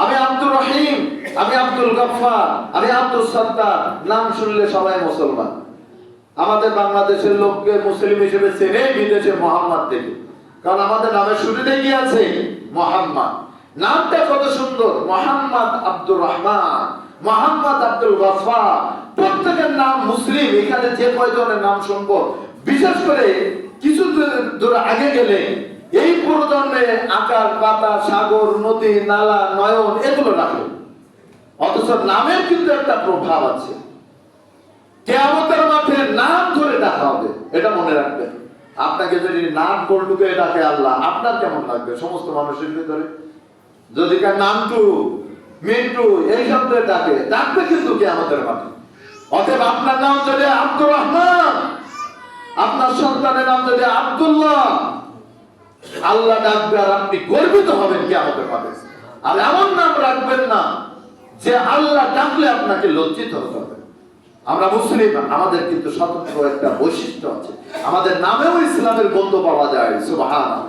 আমি আব্দুর রহিম, আমি আব্দুল গফফার, আমি আব্দুল সত্তার, নাম শুনলে সবাই মুসলমান। আমাদের বাংলাদেশের লোককে মুসলিম হিসেবে চেনে বিদেশে মোহাম্মদ থেকে, কারণ আমাদের নামের শুরুতে কি আছে? মোহাম্মদ। নামটা কত সুন্দর, মোহাম্মদ আব্দুর রহমান, মোহাম্মদ আব্দুল গফফার, প্রত্যেকের নাম মুসলিম। এখানে যে কয়জনের নাম শুনবো, বিশেষ করে কিছু দূর আগে গেলে এই প্রজন্মে আকাশ, বাতাস, সাগর, নদী, নালা, নয়ন এগুলো রাখে, অথচ নামের কিন্তু একটা প্রভাব আছে। কিয়ামতের মাঠে নাম ধরে ডাকা হবে, এটা মনে রাখবেন। আপনাকে যদি নাম করলুকে ডাকে আল্লাহ, আপনার কেমন লাগবে? সমস্ত মানুষের ভিতরে যদি নামটু, মিন্টু এই শব্দে ডাকে, ডাকবে কিন্তু কিয়ামতের মাঠে। অতএব আপনার নাম যদি আব্দুর রহমান, আপনার সন্তানের নাম যদি আব্দুল্লাহ, আল্লাহ ডাকবে আর আপনি গর্বিত হবেন কিয়ামতের মাঠে। আর এমন নাম রাখবেন না যে আল্লাহ ডাকলে আপনাকে লজ্জিত হতে হবে। আমরা মুসলিম, আমাদের কিন্তু স্বতন্ত্র একটা বৈশিষ্ট্য আছে, আমাদের নামেও ইসলামের গন্ধ পাওয়া যায়। সুবহানাল্লাহ।